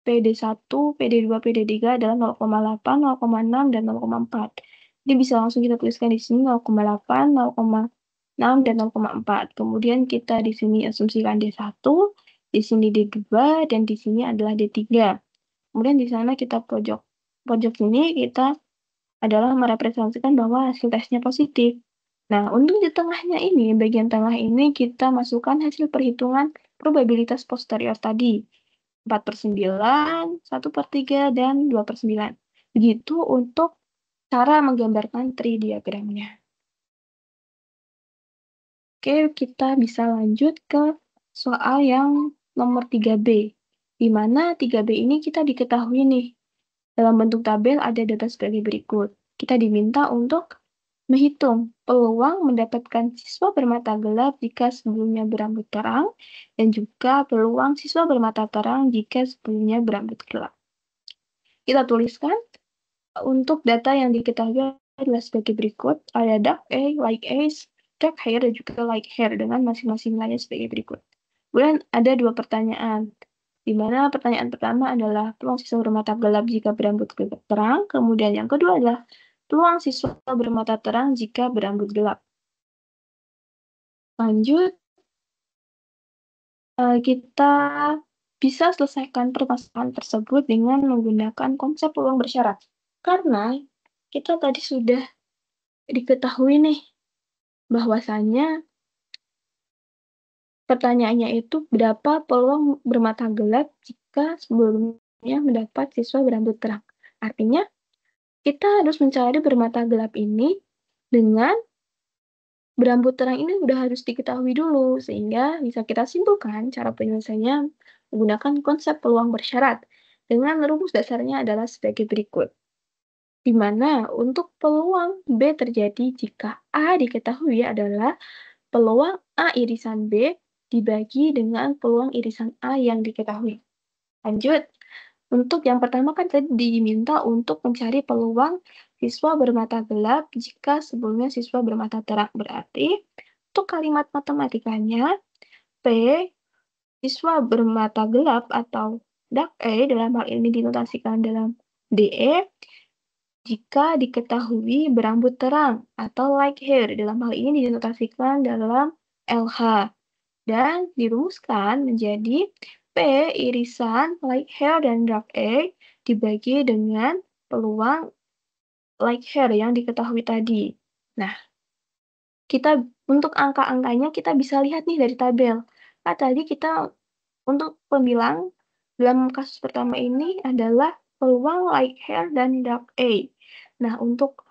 PD1, PD2, PD3 adalah 0,8, 0,6, dan 0,4. Jadi bisa langsung kita tuliskan di sini 0,8, 0,6, dan 0,4. Kemudian kita di sini asumsikan D1, di sini D2, dan di sini adalah D3. Kemudian di sana kita pojok sini kita adalah merepresentasikan bahwa hasil tesnya positif. Nah, untuk di tengahnya ini, bagian tengah ini kita masukkan hasil perhitungan probabilitas posterior tadi. 4/9, 1/3, dan 2/9. Begitu untuk cara menggambarkan tridiagramnya. Oke, kita bisa lanjut ke soal yang nomor 3B. Di mana 3B ini kita diketahui nih, dalam bentuk tabel ada data sebagai berikut. Kita diminta untuk menghitung peluang mendapatkan siswa bermata gelap jika sebelumnya berambut terang, dan juga peluang siswa bermata terang jika sebelumnya berambut gelap. Kita tuliskan untuk data yang diketahui adalah sebagai berikut. Ada dark A, light age, dark hair, dan juga light hair dengan masing-masing nilainya sebagai berikut. Kemudian ada dua pertanyaan, di mana pertanyaan pertama adalah peluang siswa bermata gelap jika berambut terang, kemudian yang kedua adalah peluang siswa bermata terang jika berambut gelap. Lanjut, kita bisa selesaikan permasalahan tersebut dengan menggunakan konsep peluang bersyarat. Karena kita tadi sudah diketahui nih, bahwasannya pertanyaannya itu berapa peluang bermata gelap jika sebelumnya mendapat siswa berambut terang. Artinya, kita harus mencari bermata gelap ini dengan berambut terang ini sudah harus diketahui dulu, sehingga bisa kita simpulkan cara penyelesaiannya menggunakan konsep peluang bersyarat. Dengan rumus dasarnya adalah sebagai berikut. Di mana untuk peluang B terjadi jika A diketahui adalah peluang A irisan B dibagi dengan peluang irisan A yang diketahui. Lanjut, untuk yang pertama kan tadi diminta untuk mencari peluang siswa bermata gelap jika sebelumnya siswa bermata terang. Berarti untuk kalimat matematikanya, P siswa bermata gelap atau dark A dalam hal ini dinotasikan dalam DE jika diketahui berambut terang atau light hair dalam hal ini dinotasikan dalam LH dan dirumuskan menjadi P irisan light hair dan dark A dibagi dengan peluang light hair yang diketahui tadi. Nah, kita untuk angka-angkanya kita bisa lihat nih dari tabel. Nah, tadi kita untuk pembilang dalam kasus pertama ini adalah peluang light hair dan dark A. Nah, untuk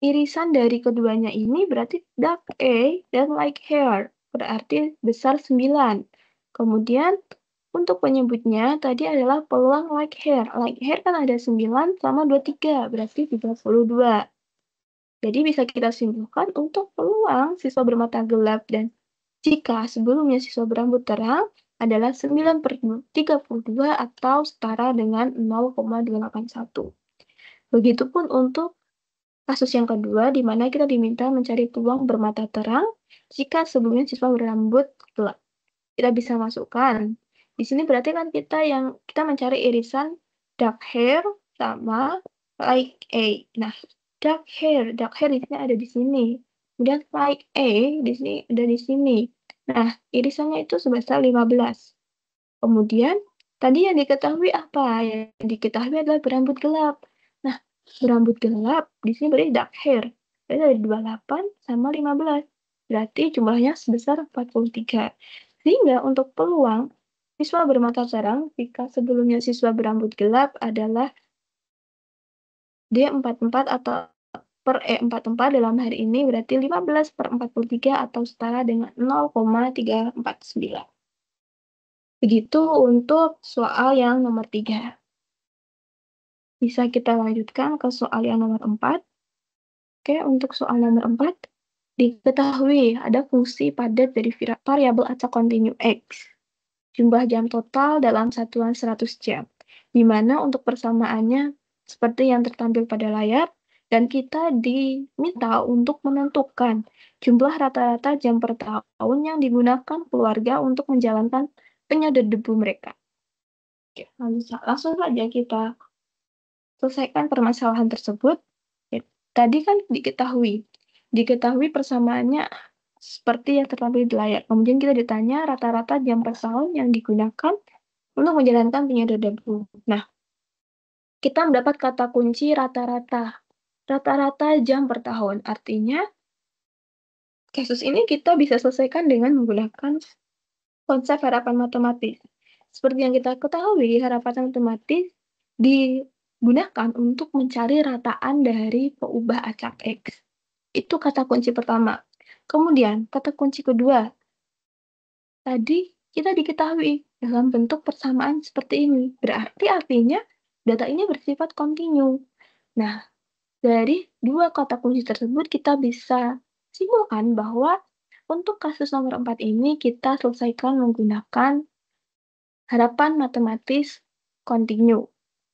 irisan dari keduanya ini berarti dark A dan light hair. Berarti besar 9. Kemudian untuk penyebutnya tadi adalah peluang light hair. Light hair kan ada 9 sama 23, berarti 32. Jadi bisa kita simpulkan untuk peluang siswa bermata gelap dan jika sebelumnya siswa berambut terang adalah 9/32 atau setara dengan 0,281. Begitupun untuk kasus yang kedua, di mana kita diminta mencari peluang bermata terang jika sebelumnya siswa berambut gelap. Kita bisa masukkan. Di sini berarti kan kita mencari irisan dark hair sama light A. Nah, dark hair di sini ada di sini. Kemudian light A di sini ada di sini. Nah, irisannya itu sebesar 15. Kemudian, tadi yang diketahui apa? Yang diketahui adalah berambut gelap. Nah, berambut gelap di sini berarti dark hair. Berarti ada 28 sama 15. Berarti jumlahnya sebesar 43. Sehingga untuk peluang siswa bermata terang jika sebelumnya siswa berambut gelap adalah D44 atau per E44 dalam hari ini berarti 15/43 atau setara dengan 0,349. Begitu untuk soal yang nomor 3. Bisa kita lanjutkan ke soal yang nomor 4. Oke, untuk soal nomor 4, diketahui ada fungsi padat dari variabel acak kontinu X. Jumlah jam total dalam satuan 100 jam. Di mana untuk persamaannya seperti yang tertampil pada layar, dan kita diminta untuk menentukan jumlah rata-rata jam per tahun yang digunakan keluarga untuk menjalankan penyedot debu mereka. Oke, langsung saja kita selesaikan permasalahan tersebut. Ya, tadi kan diketahui persamaannya seperti yang tertampil di layar. Kemudian kita ditanya rata-rata jam per tahun yang digunakan untuk menjalankan penyedot debu. Nah, kita mendapat kata kunci rata-rata. Rata-rata jam per tahun. Artinya, kasus ini kita bisa selesaikan dengan menggunakan konsep harapan matematis. Seperti yang kita ketahui, harapan matematis digunakan untuk mencari rataan dari peubah acak X. Itu kata kunci pertama. Kemudian, kata kunci kedua. Tadi kita diketahui dalam bentuk persamaan seperti ini. Berarti artinya data ini bersifat kontinu. Nah, dari dua kata kunci tersebut kita bisa simpulkan bahwa untuk kasus nomor 4 ini kita selesaikan menggunakan harapan matematis kontinu.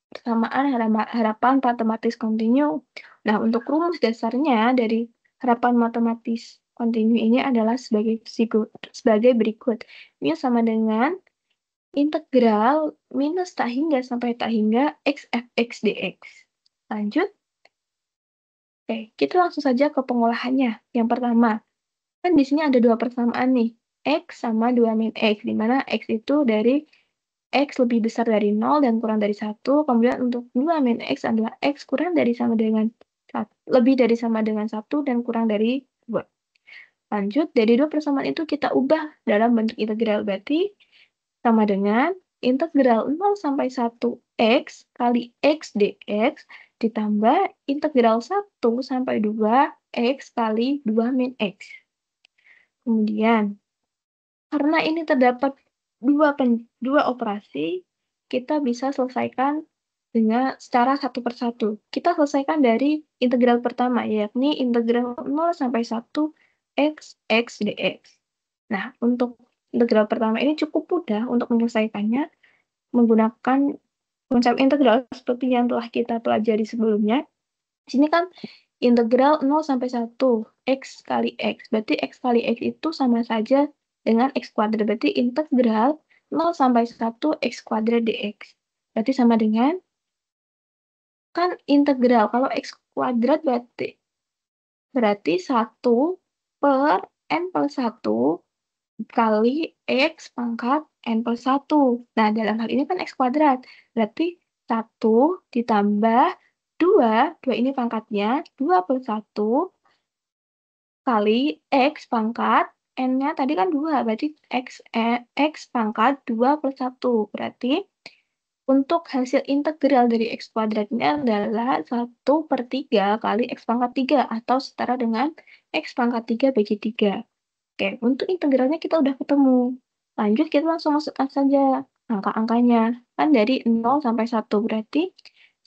persamaan harapan matematis kontinu. Nah, untuk rumus dasarnya dari harapan matematis kontinu ini adalah sebagai berikut. Ini sama dengan integral minus tak hingga sampai tak hingga x fx dx. Lanjut. Oke, kita langsung saja ke pengolahannya. Yang pertama, kan di sini ada dua persamaan nih. X sama 2 min X, di mana X itu dari X lebih besar dari 0 dan kurang dari 1. Kemudian untuk 2 min X adalah X kurang dari sama dengan lebih dari sama dengan 1 dan kurang dari 2. Lanjut, dari dua persamaan itu kita ubah dalam bentuk integral. Berarti sama dengan integral 0 sampai 1 X kali X dx ditambah integral 1 sampai 2 X kali 2 min X. Kemudian, karena ini terdapat dua operasi, kita bisa selesaikan dengan secara satu persatu. Kita selesaikan dari integral pertama, yakni integral 0 sampai 1 X dx. Nah, untuk integral pertama ini cukup mudah untuk menyelesaikannya menggunakan konsep integral seperti yang telah kita pelajari sebelumnya. Di sini kan integral 0 sampai 1 X kali X. Berarti X kali X itu sama saja dengan X kuadrat. Berarti integral 0 sampai 1 X kuadrat dx. Berarti sama dengan, kan integral, kalau X kuadrat berarti 1 per N plus 1 kali X pangkat N plus 1. Nah, dalam hal ini kan X kuadrat. Berarti 1 ditambah 2 ini pangkatnya, 2 plus 1 kali X pangkat, N-nya tadi kan 2, berarti X pangkat 2 plus 1. Berarti untuk hasil integral dari X kuadrat ini adalah 1 per 3 kali X pangkat 3, atau setara dengan X pangkat 3 bagi 3. Oke, untuk integralnya kita udah ketemu. Lanjut, kita langsung masukkan saja angka-angkanya. Kan dari 0 sampai 1, berarti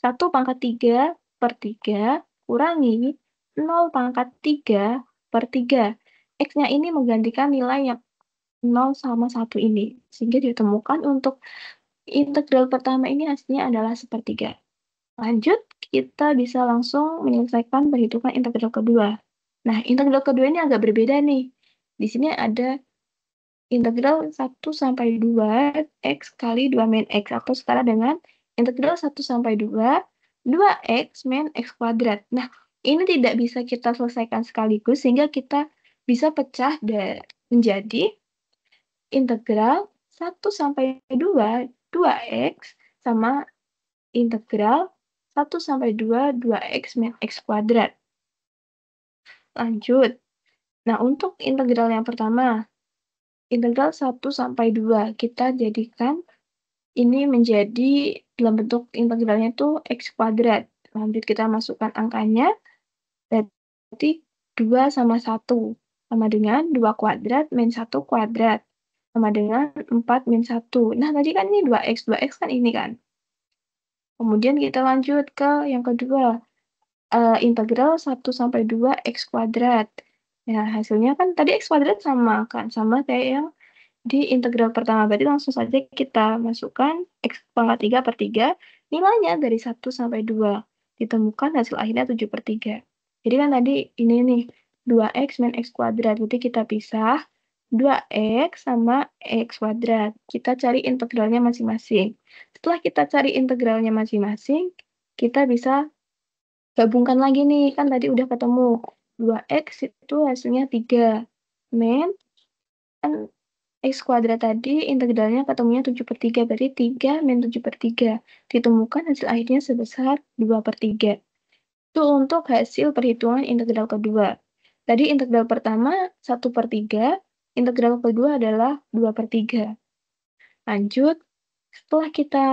1 pangkat 3 per 3 kurangi 0 pangkat 3 per 3. X-nya ini menggantikan nilai yang 0 sama 1 ini. Sehingga ditemukan untuk integral pertama ini hasilnya adalah sepertiga. Lanjut, kita bisa langsung menyelesaikan perhitungan integral kedua. Nah, integral kedua ini agak berbeda nih. Di sini ada integral 1 sampai 2 X kali 2 min X, atau setara dengan integral 1 sampai 2 2X min X kuadrat. Nah, ini tidak bisa kita selesaikan sekaligus, sehingga kita bisa pecah menjadi integral 1 sampai 2 2X sama integral 1 sampai 2 2X min X kuadrat. Lanjut. Nah, untuk integral yang pertama, integral 1 sampai 2, kita jadikan ini menjadi dalam bentuk integralnya itu X kuadrat. Lanjut kita masukkan angkanya, berarti 2 sama 1, sama dengan 2 kuadrat min 1 kuadrat, sama dengan 4 min 1. Nah, tadi kan ini 2X kan ini kan. Kemudian kita lanjut ke yang kedua, integral 1 sampai 2 X kuadrat. Nah, hasilnya kan tadi X kuadrat sama kan, sama kayak yang di integral pertama. Berarti langsung saja kita masukkan X pangkat 3 per 3, nilainya dari 1 sampai 2. Ditemukan hasil akhirnya 7 per 3. Jadi kan tadi ini nih, 2X min X kuadrat. Berarti kita pisah 2X sama X kuadrat. Kita cari integralnya masing-masing. Setelah kita cari integralnya masing-masing, kita bisa gabungkan lagi nih, kan tadi udah ketemu 2X itu hasilnya 3 min kan X kuadrat tadi integralnya ketemunya 7 per 3, berarti 3 min 7 per 3. Ditemukan hasil akhirnya sebesar 2 per 3. Itu untuk hasil perhitungan integral kedua. Tadi integral pertama 1 per 3, integral kedua adalah 2 per 3. Lanjut, setelah kita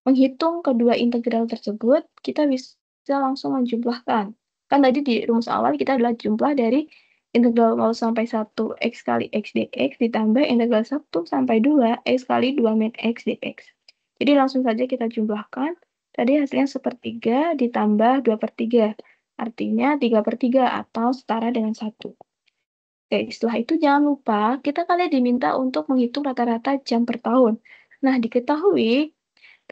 menghitung kedua integral tersebut, kita bisa langsung menjumlahkan. Kan tadi di rumus awal kita adalah jumlah dari integral 0 sampai 1 X kali X dx ditambah integral 1 sampai 2 X kali 2 min X dx. Jadi langsung saja kita jumlahkan. Tadi hasilnya sepertiga ditambah 2 per 3. Artinya 3 per 3 atau setara dengan 1. Oke, setelah itu jangan lupa kita kalian diminta untuk menghitung rata-rata jam per tahun. Nah, diketahui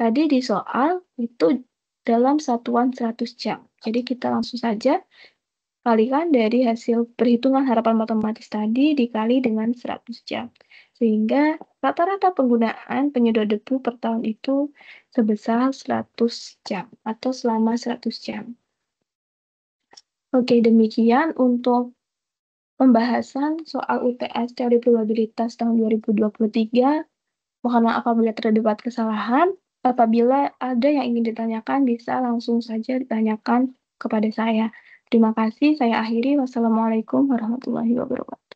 Tadi di soal itu dalam satuan 100 jam. Jadi kita langsung saja kalikan dari hasil perhitungan harapan matematis tadi dikali dengan 100 jam. Sehingga rata-rata penggunaan penyedot debu per tahun itu sebesar 100 jam atau selama 100 jam. Oke, demikian untuk pembahasan soal UTS teori probabilitas tahun 2023. Mohon maaf apabila terdapat kesalahan. Apabila ada yang ingin ditanyakan, bisa langsung saja ditanyakan kepada saya. Terima kasih, saya akhiri. Wassalamualaikum warahmatullahi wabarakatuh.